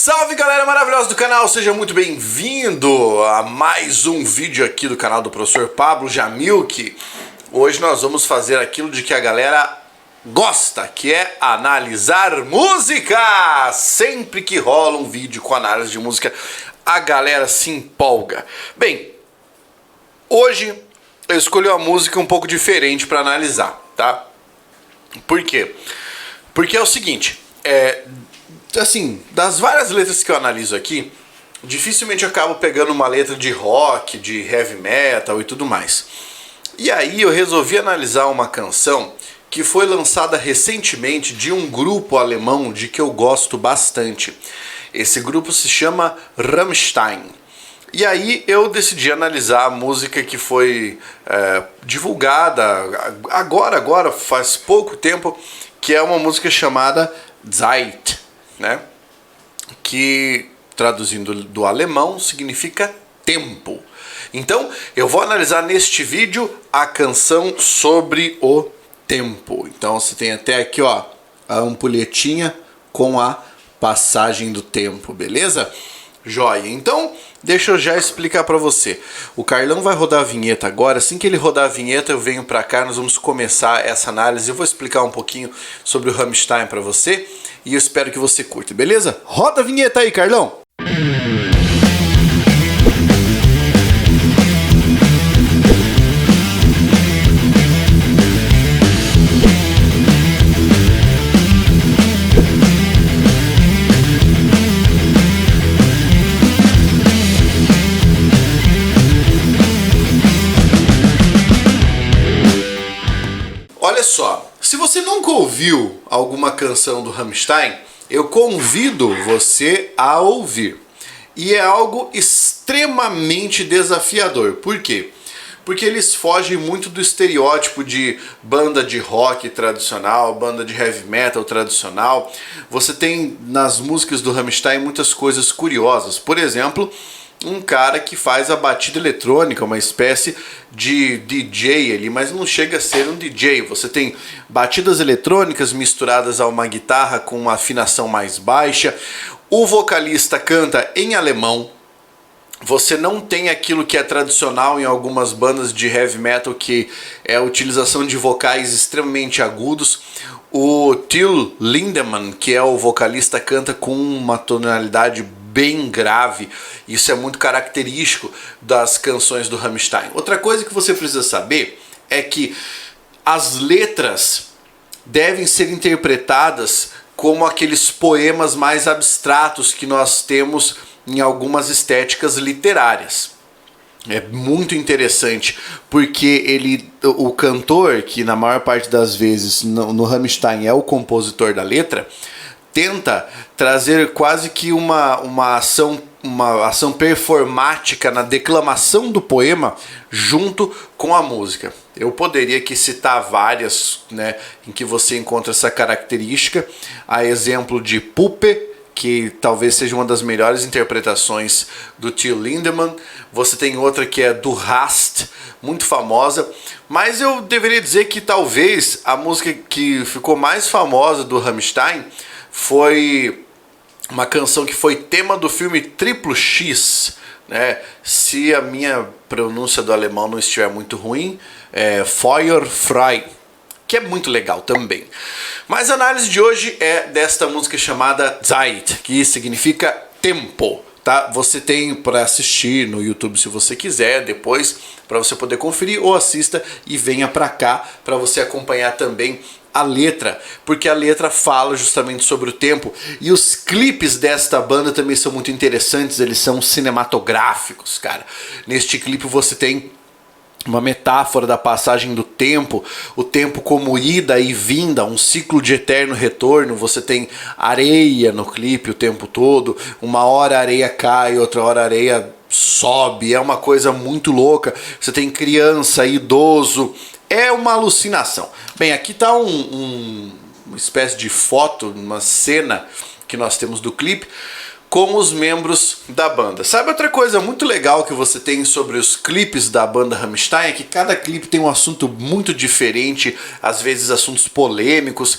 Salve galera maravilhosa do canal, seja muito bem-vindo a mais um vídeo aqui do canal do professor Pablo Jamil, que hoje nós vamos fazer aquilo de que a galera gosta, que é analisar música. Sempre que rola um vídeo com análise de música, a galera se empolga. Bem, hoje eu escolhi uma música um pouco diferente para analisar, tá? Por quê? Porque é o seguinte, assim, das várias letras que eu analiso aqui, dificilmente eu acabo pegando uma letra de rock, de heavy metal e tudo mais. E aí eu resolvi analisar uma canção que foi lançada recentemente de um grupo alemão de que eu gosto bastante. Esse grupo se chama Rammstein. E aí eu decidi analisar a música que foi divulgada agora, faz pouco tempo, que é uma música chamada Zeit, né? Que traduzindo do alemão significa tempo. Então eu vou analisar neste vídeo a canção sobre o tempo. Então você tem até aqui, ó, a ampulhetinha com a passagem do tempo, beleza? Joia. Então deixa eu já explicar para você. O Carlão vai rodar a vinheta agora. Assim que ele rodar a vinheta, eu venho para cá, nós vamos começar essa análise. Eu vou explicar um pouquinho sobre o Rammstein para você e eu espero que você curta, beleza? Roda a vinheta aí, Carlão! Olha só, se você nunca ouviu alguma canção do Rammstein, eu convido você a ouvir. E é algo extremamente desafiador. Por quê? Porque eles fogem muito do estereótipo de banda de rock tradicional, banda de heavy metal tradicional. Você tem nas músicas do Rammstein muitas coisas curiosas. Por exemplo, um cara que faz a batida eletrônica, uma espécie de DJ ali, mas não chega a ser um DJ. Você tem batidas eletrônicas misturadas a uma guitarra com uma afinação mais baixa. O vocalista canta em alemão. Você não tem aquilo que é tradicional em algumas bandas de heavy metal, que é a utilização de vocais extremamente agudos. O Till Lindemann, que é o vocalista, canta com uma tonalidade bem grave. Isso é muito característico das canções do Rammstein. Outra coisa que você precisa saber é que as letras devem ser interpretadas como aqueles poemas mais abstratos que nós temos em algumas estéticas literárias. É muito interessante porque o cantor, que na maior parte das vezes no Rammstein é o compositor da letra, tenta trazer quase que uma ação performática na declamação do poema junto com a música. Eu poderia aqui citar várias, né, em que você encontra essa característica, a exemplo de Puppe, que talvez seja uma das melhores interpretações do Till Lindemann. Você tem outra que é do Rast, muito famosa, mas eu deveria dizer que talvez a música que ficou mais famosa do Rammstein foi uma canção que foi tema do filme Triplo X, né? Se a minha pronúncia do alemão não estiver muito ruim, é Feuerfrei, que é muito legal também. Mas a análise de hoje é desta música chamada Zeit, que significa tempo, tá? Você tem para assistir no YouTube se você quiser, depois para você poder conferir, ou assista e venha para cá para você acompanhar também a letra, porque a letra fala justamente sobre o tempo. E os clipes desta banda também são muito interessantes, eles são cinematográficos, cara. Neste clipe você tem uma metáfora da passagem do tempo, o tempo como ida e vinda, um ciclo de eterno retorno. Você tem areia no clipe o tempo todo, uma hora a areia cai, outra hora a areia sobe, é uma coisa muito louca. Você tem criança, idoso, é uma alucinação. Bem, aqui está uma espécie de foto, uma cena que nós temos do clipe com os membros da banda. Sabe outra coisa muito legal que você tem sobre os clipes da banda Rammstein? É que cada clipe tem um assunto muito diferente, às vezes assuntos polêmicos,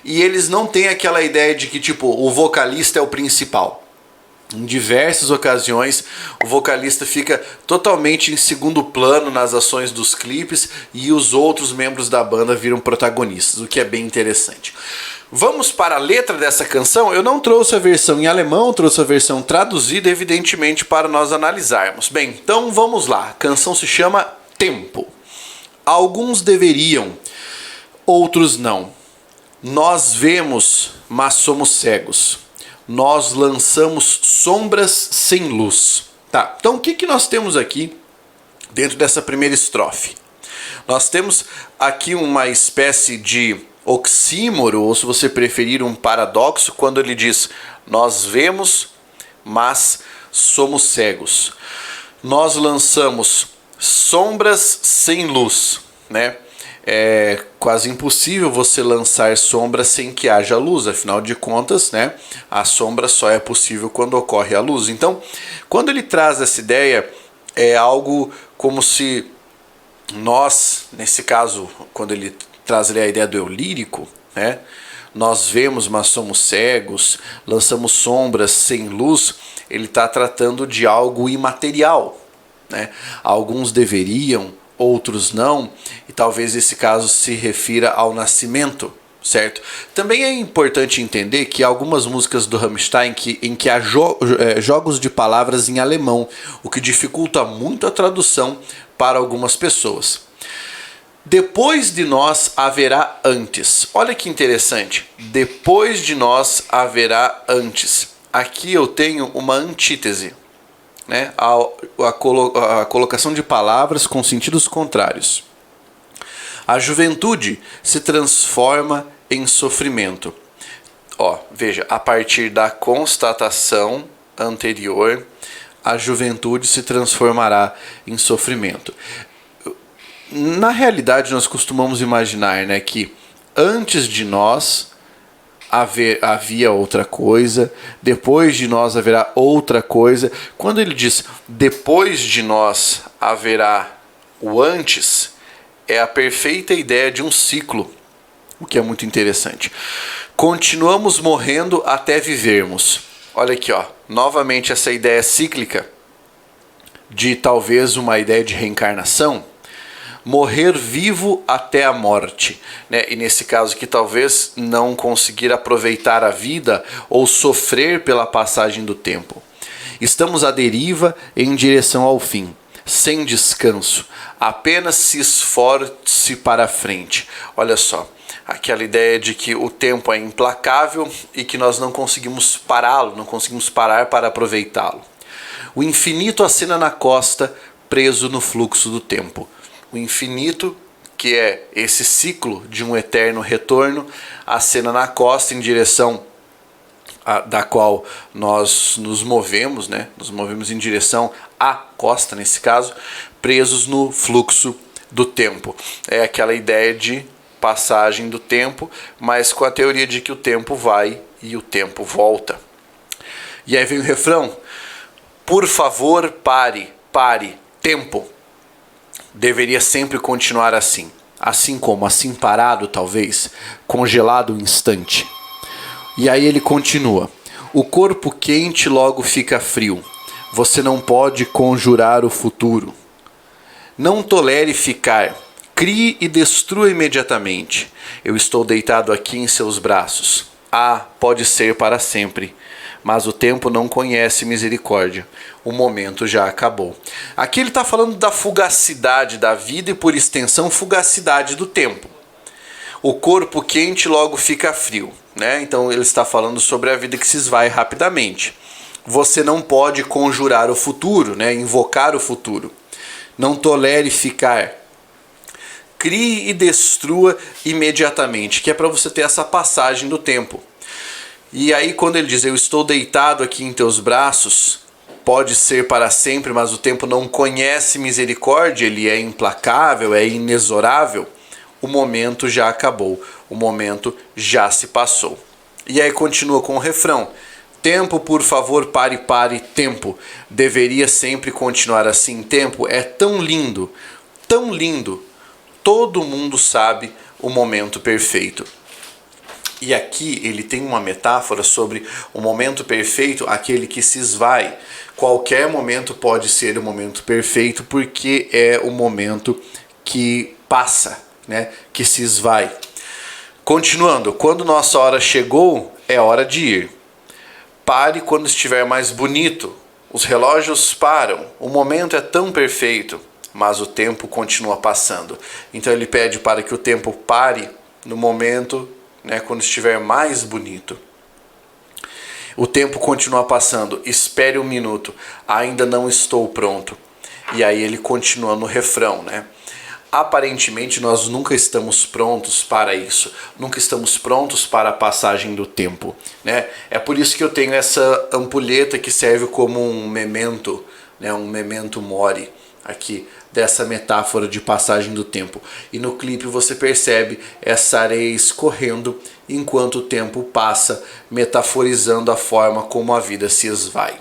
e eles não têm aquela ideia de que tipo o vocalista é o principal. Em diversas ocasiões, o vocalista fica totalmente em segundo plano nas ações dos clipes e os outros membros da banda viram protagonistas, o que é bem interessante. Vamos para a letra dessa canção? Eu não trouxe a versão em alemão, trouxe a versão traduzida, evidentemente, para nós analisarmos. Bem, então vamos lá. A canção se chama Tempo. Alguns deveriam, outros não. Nós vemos, mas somos cegos. Nós lançamos sombras sem luz. Tá, então o que nós temos aqui dentro dessa primeira estrofe? Nós temos aqui uma espécie de oxímoro, ou se você preferir um paradoxo, quando ele diz: nós vemos, mas somos cegos. Nós lançamos sombras sem luz, né? É quase impossível você lançar sombra sem que haja luz, afinal de contas, né, a sombra só é possível quando ocorre a luz. Então, quando ele traz essa ideia, é algo como se nós, nesse caso, quando ele traz ali a ideia do eu lírico, né, nós vemos, mas somos cegos, lançamos sombras sem luz, ele está tratando de algo imaterial, né? Alguns deveriam, outros não, e talvez esse caso se refira ao nascimento, certo? Também é importante entender que há algumas músicas do Rammstein em que há jogos de palavras em alemão, o que dificulta muito a tradução para algumas pessoas. Depois de nós haverá antes. Olha que interessante. Depois de nós haverá antes. Aqui eu tenho uma antítese, né? A colocação de palavras com sentidos contrários. A juventude se transforma em sofrimento. Ó, veja, a partir da constatação anterior, a juventude se transformará em sofrimento. Na realidade, nós costumamos imaginar, né, que antes de nós havia outra coisa, depois de nós haverá outra coisa. Quando ele diz depois de nós haverá o antes, é a perfeita ideia de um ciclo, o que é muito interessante. Continuamos morrendo até vivermos. Olha aqui, ó, novamente essa ideia cíclica de talvez uma ideia de reencarnação. Morrer vivo até a morte, né? E nesse caso aqui talvez não conseguir aproveitar a vida ou sofrer pela passagem do tempo. Estamos à deriva em direção ao fim, sem descanso, apenas se esforce para a frente. Olha só, aquela ideia de que o tempo é implacável e que nós não conseguimos pará-lo, não conseguimos parar para aproveitá-lo. O infinito acena na costa, preso no fluxo do tempo. O infinito, que é esse ciclo de um eterno retorno, acena na costa em direção da qual nós nos movemos, né? Nos movemos em direção à costa, nesse caso, presos no fluxo do tempo. É aquela ideia de passagem do tempo, mas com a teoria de que o tempo vai e o tempo volta. E aí vem o refrão: por favor, pare, tempo. Deveria sempre continuar assim. Assim como? Assim parado, talvez. Congelado um instante. E aí ele continua. O corpo quente logo fica frio. Você não pode conjurar o futuro. Não tolere ficar. Crie e destrua imediatamente. Eu estou deitado aqui em seus braços. Ah, pode ser para sempre. Mas o tempo não conhece misericórdia. O momento já acabou. Aqui ele está falando da fugacidade da vida e, por extensão, fugacidade do tempo. O corpo quente logo fica frio, né? Então ele está falando sobre a vida que se esvai rapidamente. Você não pode conjurar o futuro, né? Invocar o futuro. Não tolere ficar. Crie e destrua imediatamente, que é para você ter essa passagem do tempo. E aí quando ele diz, eu estou deitado aqui em teus braços, pode ser para sempre, mas o tempo não conhece misericórdia, ele é implacável, é inexorável, o momento já acabou, o momento já se passou. E aí continua com o refrão, tempo, por favor, pare, tempo, deveria sempre continuar assim, tempo é tão lindo, todo mundo sabe o momento perfeito. E aqui ele tem uma metáfora sobre o momento perfeito, aquele que se esvai. Qualquer momento pode ser o momento perfeito, porque é o momento que passa, né? Que se esvai. Continuando, quando nossa hora chegou, é hora de ir. Pare quando estiver mais bonito. Os relógios param. O momento é tão perfeito, mas o tempo continua passando. Então ele pede para que o tempo pare no momento, né, quando estiver mais bonito. O tempo continua passando. Espere um minuto. Ainda não estou pronto. E aí ele continua no refrão, né? Aparentemente nós nunca estamos prontos para isso, nunca estamos prontos para a passagem do tempo, né? É por isso que eu tenho essa ampulheta que serve como um memento, né? Um memento mori aqui, dessa metáfora de passagem do tempo. E no clipe você percebe essa areia escorrendo enquanto o tempo passa, metaforizando a forma como a vida se esvai.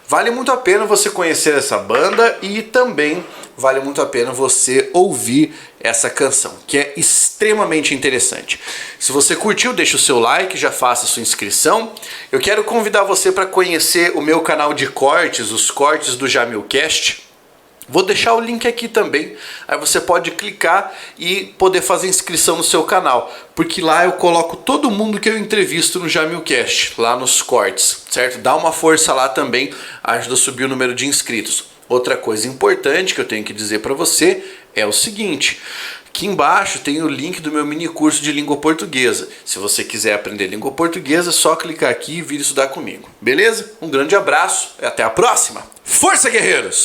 Vale muito a pena você conhecer essa banda e também vale muito a pena você ouvir essa canção, que é extremamente interessante. Se você curtiu, deixa o seu like, já faça a sua inscrição. Eu quero convidar você para conhecer o meu canal de cortes, os cortes do Jamilcast. Vou deixar o link aqui também, aí você pode clicar e poder fazer inscrição no seu canal, porque lá eu coloco todo mundo que eu entrevisto no Jamilcast, lá nos cortes, certo? Dá uma força lá também, ajuda a subir o número de inscritos. Outra coisa importante que eu tenho que dizer para você é o seguinte: aqui embaixo tem o link do meu mini curso de língua portuguesa. Se você quiser aprender língua portuguesa, é só clicar aqui e vir estudar comigo, beleza? Um grande abraço e até a próxima! Força, guerreiros!